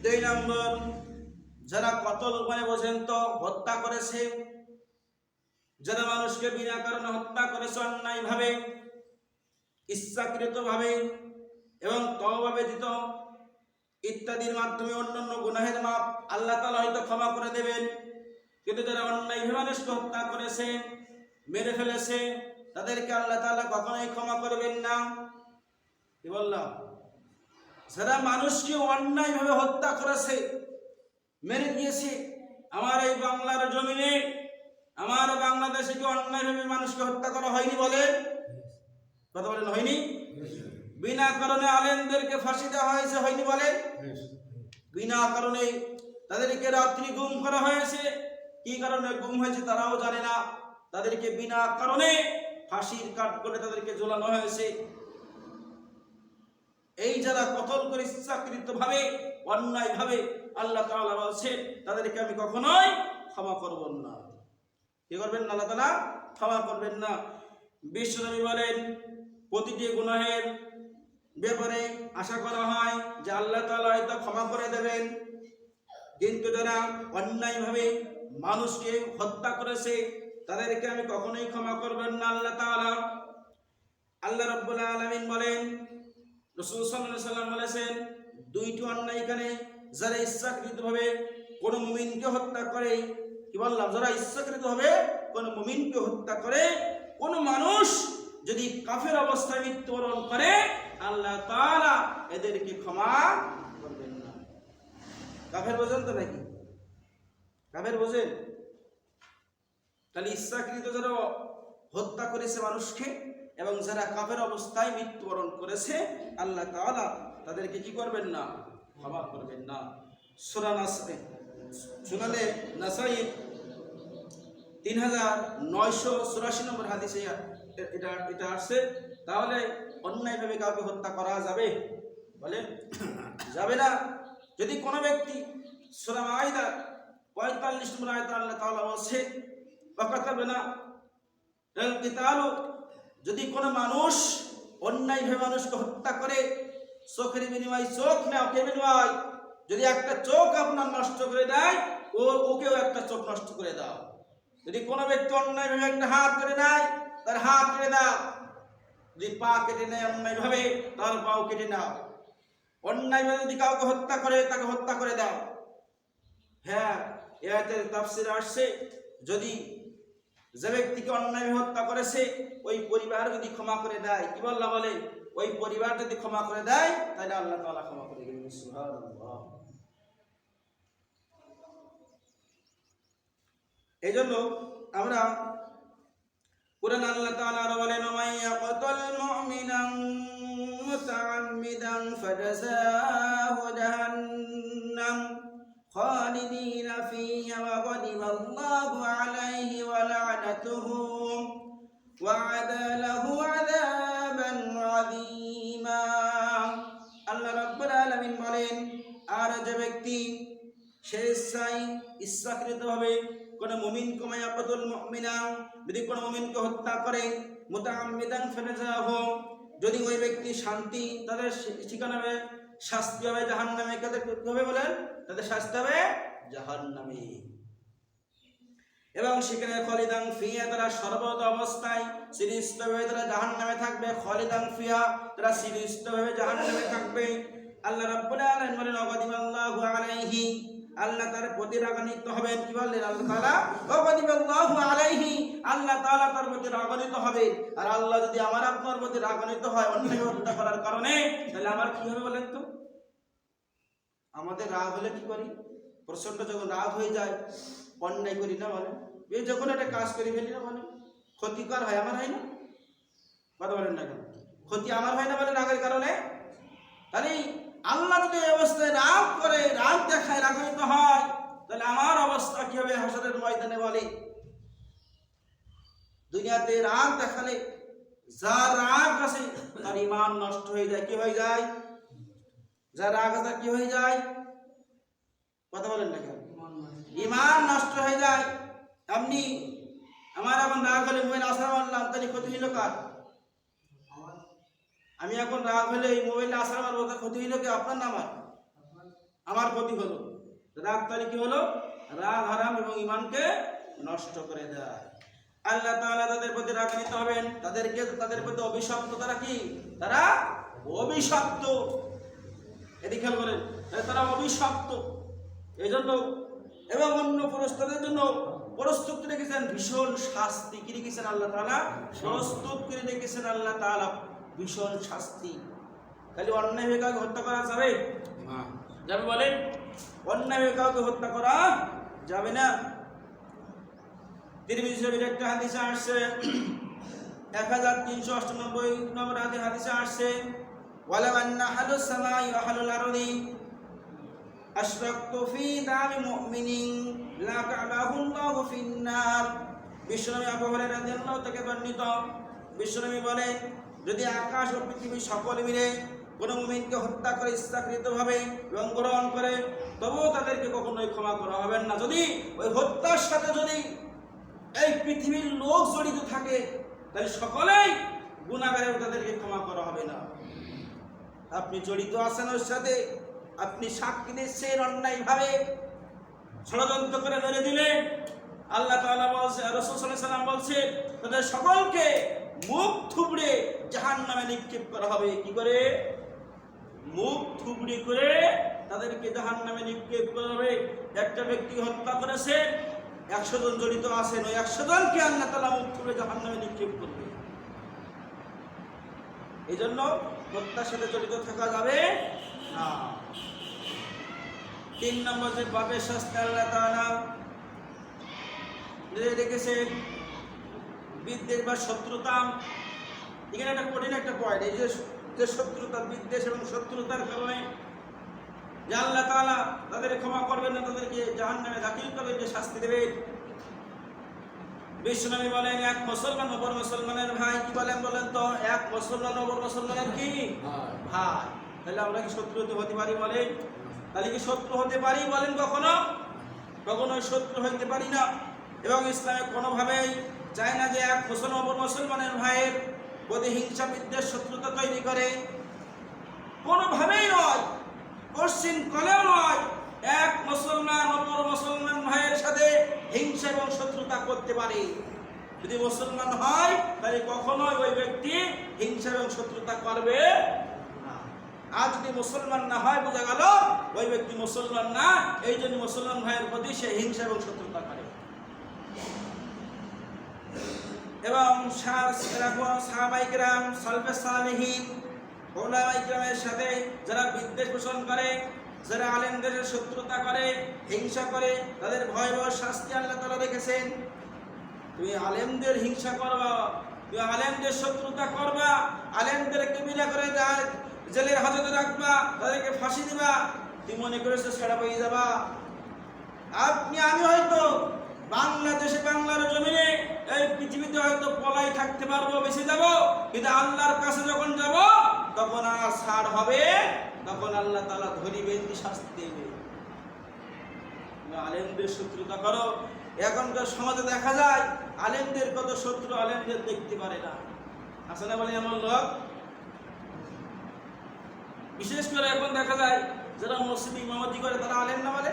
দুই নম্বর, যারা কতল মানে বোঝেন তো, হত্যা করেছে, যারা মানুষকে বিনা কারণে হত্যা করেছে অন্যায়ভাবে, ইচ্ছাকৃতভাবে এবং তওবা ব্যতীত ইত্যাদির মাধ্যমে অন্যান্য গুনাহের মাপ আল্লাহ তাআলা হয়তো ক্ষমা করে দেবেন, কিন্তু যারা অন্যায়ভাবে মানুষকে হত্যা করেছে, মেরে ফেলেছে, তাদেরকে আল্লাহ তাআলা কখনোই ক্ষমা করবেন না। কি বললাম? যারা মানুষকে অন্যায়ভাবে হত্যা করেছে, মেরে দিয়েছে, আমার এই বাংলার জমিনে, আমার বাংলাদেশে কি অন্যায়ভাবে মানুষকে হত্যা করা হয়নি বলেন? কথা বলেন, হয়নি? বিনা কারণে আলেমদেরকে ফাঁসি দেওয়া হয়েছে, হয়নি বলেন? বিনা কারণে তাদেরকে রাত্রি গুম করা হয়েছে, কি কারণে গুম হয়েছে তারাও জানে না, তাদেরকে বিনা কারণে ফাঁসির কাঠ করে তাদেরকে ঝোলানো হয়েছে। এই যারা কতল করে ইচ্ছাকৃতভাবে অন্যায়ভাবে, আল্লাহ তাআলা বলছেন তাদেরকে আমি কখনোই ক্ষমা করব না। কি করবেন না? আল্লাহ তাআলা ক্ষমা করবেন না। বিশ্বনবী বলেন, প্রতিটি গুনাহের ব্যাপারে আশা করা হয় যে আল্লাহ তাআলা হয়তো ক্ষমা করে দেবেন, কিন্তু যারা অন্যায়ভাবে মানুষকে হত্যা করেছে তাদেরকে আমি কখনোই ক্ষমা করবেন না আল্লাহ তাআলা। আল্লাহ রাব্বুল আলামিন বলেন, রাসূল সাল্লাল্লাহু আলাইহি ওয়াসাল্লাম বলেছেন, দুইটি অন্যায় এখানে, যারা ইচ্ছাকৃতভাবে কোন মুমিনকে হত্যা করে, কি বললাম, যারা ইচ্ছাকৃতভাবে কোন মুমিনকে হত্যা করে, কোন মানুষ যদি কাফের অবস্থায় মৃত্যুবরণ করে, আল্লাহ তাআলা এদেরকে ক্ষমা করবেন না। কাফের বোঝেন তো নাকি? কাফের বোঝেন? তাহলে ইচ্ছাকৃত যারা হত্যা করেছে মানুষকে এবং যারা কাফের অবস্থায় মৃত্যুবরণ করেছে, আল্লাহ তাআলা তাদেরকে কি করবেন না? ক্ষমা করবেন না। সূরা সুনানে নাসাই 3984 নম্বর হাদিসে এটা আসছে। তাহলে অন্যায়ভাবে কাউকে হত্যা করা যাবে? বলে যাবে না। যদি কোনো ব্যক্তি, সূরা মাইদা 45 নম্বর আয়াতে আল্লাহ তাআলা বলছে, ওয়াকাতাবনা আল কিতালু, যদি কোনো মানুষ অন্যায়ভাবে মানুষকে হত্যা করে, চোখের বিনিময়ে চোখ নেওয়া, কে বিনিময়? যদি একটা চোখ আপনার নষ্ট করে দেয়, ওকেও একটা চোখ নষ্ট করে দাও। যদি কোনো ব্যক্তি অন্যায়ভাবে একটা হাত কেটে নেয়, তার হাত কেটে দাও। যদি পা কেটে নেয় অন্যায়ভাবে, তার পাও কেটে নাও। অন্যায়ভাবে যদি কাউকে হত্যা করে, তাকে হত্যা করে দাও। হ্যাঁ, এই আয়াতের তাফসীরে আসছে, যদি যে ব্যক্তিকে অন্যায়ভাবে হত্যা করেছে ওই পরিবার যদি ক্ষমা করে দেয়, কি বললাম? বলে ওই পরিবার যদি ক্ষমা করে দেয়, তাহলে আল্লাহ তাআলা ক্ষমা করে দিবেন। সুবহানাল্লাহ। এই জন্য আমরা কুরআন আল্লাহ তাআলা আরো বলেন, মাইয়াকতুল মুমিনান মুতাআম্মিদান ফাজাযাহু জাহান্নাম খালিদিনা ফিহা ওয়া গাদিবাল্লাহু আলাইহি ওয়া লা'নাতুহু ওয়া আ'আদা লাহু আযাবান আযীমা। আল্লাহ রাব্বুল আলামিন বলেন, আর যে ব্যক্তি স্বেচ্ছায় ইচ্ছাকৃতভাবে কোন মুমিনকে, মায়াকতুল মুমিনা, যদি কোন মুমিনকে হত্যা করে, মুতাআম্মিদান ফাজাযাহু, যদি ওই ব্যক্তি শান্তি, তাদের ঠিকানা হবে, শাস্তি হবে জাহান্নামে। কাদের কি হবে বলেন? তাদের শাস্তি হবে জাহান্নামে। এবং সেখানে খালিদান ফিহা, তারা সর্বদা অবস্থায় চিরস্থায়ীভাবে তারা জাহান্নামে থাকবে। খালিদান ফিহা, তারা চিরস্থায়ীভাবে জাহান্নামে থাকবে। আল্লাহ রাব্বুল আলামিন বলেন, ওয়াগাদিবাল্লাহু আলাইহি, আল্লাহ তার প্রতি রাগান্বিত হবেন। কি বললেন আল্লাহ তাআলা? ওয়াগাদিবাল্লাহু আলাইহি, আল্লাহ তাআলা তার প্রতি রাগান্বিত হবেন। আর আল্লাহ যদি আমার আপনার প্রতি রাগান্বিত হয় অন্যায় হত্যা করার কারণে, তাহলে আমার কি হবে বলেন তো? আমাদের রাগ হলে কি করি? প্রচন্ড যখন রাগ হয়ে যায়, অন্যায় করি না বলেন? এই যখন একটা কাজ করে ফেলি না বলেন, ক্ষতিকর হয়, আমার হয় না? কথা বলেন না কেন? ক্ষতি আমার হয় না বলেন রাগের কারণে? তাহলে আল্লাহ যদি এই অবস্থায় রাগ করে, রাগ দেখায়, রাগান্বিত হয়, তাহলে আমার অবস্থা কি হবে হাসরের ময়দানে? বলে দুনিয়াতে রাগ দেখালে যার রাগ আছে তার ঈমান নষ্ট হয়ে যায়। কি হয়ে যায়? যার রাগ আছে কি হয়ে যায়? কথা বলেন না কেন? ঈমান নষ্ট হয়ে যায়। আপনি আমার এখন রাগ হলে মোবাইল আসার মারলাম, তাহলে ক্ষতি হইল কার? আমি এখন রাগ হলে এই মোবাইলে আসার মারবো, তার ক্ষতি হইল কি আপনার না আমার? আমার ক্ষতি হলো। রাগ তাহলে কি হলো? রাগ হারাম এবং ঈমানকে নষ্ট করে দেয়। আল্লাহ তাআলা তাদের প্রতি রাগান্বিত হবেন, তাদের প্রতি অভিশপ্ত। তারা কি? তারা অভিশপ্ত। এদিকে খেয়াল করেন, তারা অভিশপ্ত। এই জন্য এবং অন্য পুরস্কারের জন্য প্রস্তুত রেখেছেন ভীষণ শাস্তি। কি রেখেছেন আল্লাহ তাআলা? প্রস্তুত করে রেখেছেন আল্লাহ তাআলা ভীষণ শাস্তি। খালি অন্যায়ভাবে কাউকে হত্যা করা যাবে? যাবে বলেন? অন্যায়ভাবে কাউকে হত্যা করা যাবে না। তিরমিজি শরীফের একটা হাদিসে আসছে, 1398 নম্বর হাদিসে আসছে, ওয়ালা আন্না হালুস সামাই ওয়া হালুল আরদি আশরাকতু ফি দামি মুমিনিন লা কাবাহুল্লাহু ফিন নার। বিশ্বনবী আবু হুরায়রা রাদিয়াল্লাহু তাআলা বর্ণিত, বিশ্বনবী বলেন, যদি আকাশ ও পৃথিবী সকলে মিলে কোন মুমিনকে হত্যা করে ইচ্ছাকৃতভাবে এবং গ্রহণ করে, তবুও তাদেরকে কখনোই ক্ষমা করা হবে না। যদি ওই হত্যার সাথে যদি এই পৃথিবীর লোক জড়িত থাকে, তাহলে সকলেই গুনাহগার, তাদেরকে ক্ষমা করা হবে না। আপনি জড়িত আছেন ওর সাথে, আপনি সাক্ষী দিচ্ছেন অন্যায়ভাবে, ষড়যন্ত্র করে মেরে দিলেন। আল্লাহ তাআলা বলছে, রাসূল সাল্লাল্লাহু আলাইহি ওয়াসাল্লাম বলছে, তাদের সকলকে মুখ থুবড়ে জাহান্নামে নিক্ষেপ করা হবে। কি করে? মুখ থুবড়ে করে তাদেরকে জাহান্নামে নিক্ষেপ করা হবে। একটা ব্যক্তি হত্যা করেছে, 100 জন জড়িত আছেন, ওই 100 জনকে আল্লাহ তাআলা মুখ থুবড়ে জাহান্নামে নিক্ষেপ করবে। এই জন্য হত্যার সাথে জড়িত থাকা যাবে না। 3 নম্বর যে পাপের শাস্তি আল্লাহ তাআলা রেখেছেন, বিদ্বেষ বা শত্রুতা। এখানে একটা কঠিন একটা পয়েন্ট, এই যে শত্রুতা, বিদ্বেষ এবং শত্রুতার কারণে যে আল্লাহ তাআলা তাদের ক্ষমা করবেন না, তাদেরকে জাহান্নামে দাখিল করবেন, যে শাস্তি দেবেন। বিশ্বনবী বলেন, এক মুসলমান অপর মুসলমানের ভাই। কি বলেন বলেন তো? এক মুসলমান অপর মুসলমানের কি ভাই। তাহলে আমরা কি শত্রু হতে পারি বলেন? তাহলে কি শত্রু হতে পারি বলেন? কখনোই শত্রু হইতে পারি না। এবং ইসলামে কোনোভাবেই চায় না যে এক মুসলমান অপর মুসলমানের ভাইয়ের প্রতি হিংসা, বিদ্বেষ, শত্রুতা তৈরি করে। কোনোভাবেই নয়, পশ্চিম কলেও নয়, এক মুসলমান অপর মুসলমান ভাইয়ের সাথে হিংসা এবং শত্রুতা করতে পারে। যদি মুসলমান হয়, তাহলে কখনোই ওই ব্যক্তি হিংসা এবং শত্রুতা করবে না। আর যদি মুসলমান না হয়, বোঝা গেল ওই ব্যক্তি মুসলমান না। এই জন্য মুসলমান ভাইয়ের প্রতি সে হিংসা এবং শত্রুতা করে। এবং সাহাবায়ে কেরাম, সালফে সালেহিন, ওলামায়ে কেরামের সাথে যারা বিদ্বেষ পোষণ করে, যারা আলেমদের শত্রুতা করে, হিংসা করে, তাদের ভয়াবহ শাস্তি আল্লাহ তাআলা রেখেছেন। তুমি আলেমদের হিংসা করবা, তুমি আলেমদের শত্রুতা করবা, আলেমদেরকে বিনা করে জেলের হাজতে রাখবা, তাদেরকে ফাঁসি দিবা, তুমি মনে করেছো ছাড়া পেয়ে যাবা। আমি হয়তো বাংলাদেশে, বাংলার জমিনে, এই পৃথিবীতে হয়তো পলাই থাকতে পারবো, বেঁচে যাব, কিন্তু আল্লাহর কাছে যখন যাব, তখন আর ছাড় হবে, তখন আল্লাহ তাআলা ধরিবেন, শাস্তি দেবে। আলেমদের শত্রুতা করো। এখনকার সমাজে দেখা যায় আলেমদের কত শত্রু, আলেমদের দেখতে পারে না। আছে না বলে এমন লোক? বিশেষ করে এখন দেখা যায় যারা মসজিদে ইমামতি করে, তারা আলেম না বলে,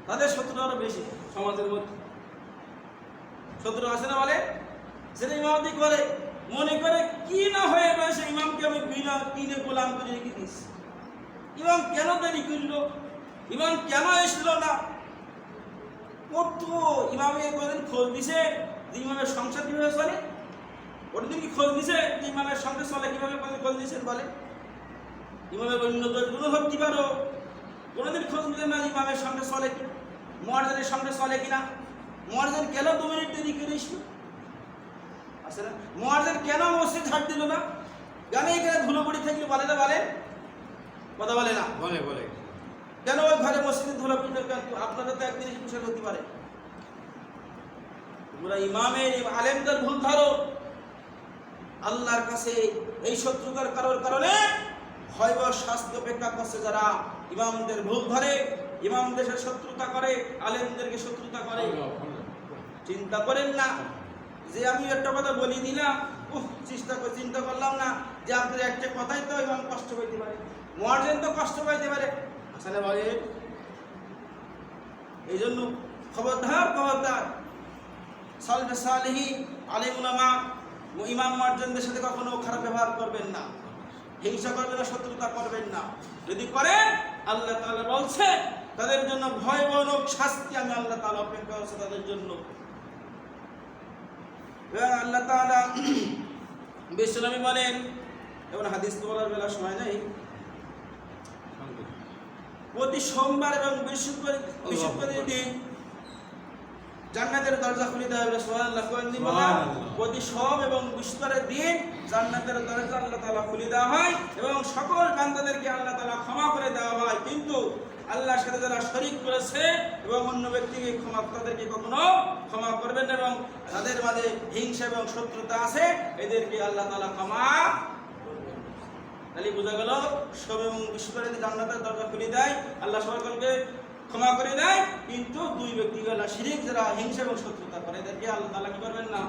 তাদের শত্রু আরো বেশি সমাজের মধ্যে। শত্রু আছে না বলে? সেটা ইমামতি করে, মনে করে কি না হয়ে গেছে, ইমামকে আমি বিনা কিনে গোলাম করে রেখে দিচ্ছি। ইমাম কেন দেরি করলো? ইমাম কেন এসলো না? কত ইমামের কোনদিন খোঁজ দিছে যে ইমামের সংসার কিভাবে চলে? ওটা কি খোঁজ দিছে যে ইমামের সংসার চলে কিভাবে? খোঁজ দিয়েছেন বলে? ইমামের অন্য গুলো ধরতে পারো, কোনোদিন খোঁজ নিলেন না ইমামের সংসার চলে কিনা, মুয়াজ্জিনের সংসার চলে কিনা। মুয়াজ্জিন কেন 2 মিনিট দেরি করে এসলো? আছে না? মুয়াজ্জিন কেন মসজিদ ঝাড় দিল না? গানে এখানে ধুলো পড়ে থাকলে বলে না? বলে কথা বলে না? বলে কেন ওই ঘরে মসজিদে ধুলো পড়ে? আপনাদের তো একদিন এসে পোশাক হতে পারে। তোমরা ইমামের, আলেমদের ভুল ধরো। আল্লাহর কাছে এই শত্রুতার কারণে ভয়াবহ শাস্তি অপেক্ষা করছে যারা ইমামদের ভুল ধরে, ইমামদের শত্রুতা করে, আলেমদেরকে শত্রুতা করে। চিন্তা করেন না যে আমি একটা কথা বলি দিলাম, চিন্তা করলাম না যে আপনার একটা কথাই তো ইমাম কষ্ট পাইতে পারে, মুয়াজ্জিন তো কষ্ট পাইতে পারে, আসলে ভাই এই জন্য খবরদার খবরদার সালফে সালেহীন আলেম উলামা ও ইমাম মার্জনদের সাথে কখনো খারাপ ব্যবহার করবেন না, হিংসা করবেন না, শত্রুতা করবেন না। যদি করেন আল্লাহ তাআলা বলছে তাদের জন্য ভয়াবহ শাস্তি আমি আল্লাহ তাআলা অপেক্ষা করছে তাদের জন্য। এবং আল্লাহ তাআলা বিশ্বনবী বলেন, এবং হাদিস তো বলার বেলা সময় নেই, প্রতি সোমবার এবং বৃহস্পতিবার দিন জান্নাতের দরজা খুলে দেওয়া হবে। সুবহানাল্লাহ। প্রতি সোম এবং বৃহস্পতিবারের দিন জান্নাতের দরজা আল্লাহ তাআলা খুলে দেওয়া হয় এবং সকল বান্দাদেরকে আল্লাহ তাআলা ক্ষমা করে দেওয়া হয়। কিন্তু আল্লাহর সাথে যারা শরীক করেছে এবং অন্য ব্যক্তিকে তাদেরকে কখনো ক্ষমা করবেন না, এবং তাদের মাঝে হিংসা এবং শত্রুতা আছে এদেরকে আল্লাহ তাআলা ক্ষমা করবেন। তাহলে বোঝা গেল সোম এবং বৃহস্পতিবারের জান্নাতের দরজা খুলে দেয়, আল্লাহ সকলকে ক্ষমা করে দেয়, কিন্তু দুই ব্যক্তি গেল শিরিক যারা হিংসা এবং শত্রুতা করে এদেরকে আল্লাহ তাআলা কি করবেন না,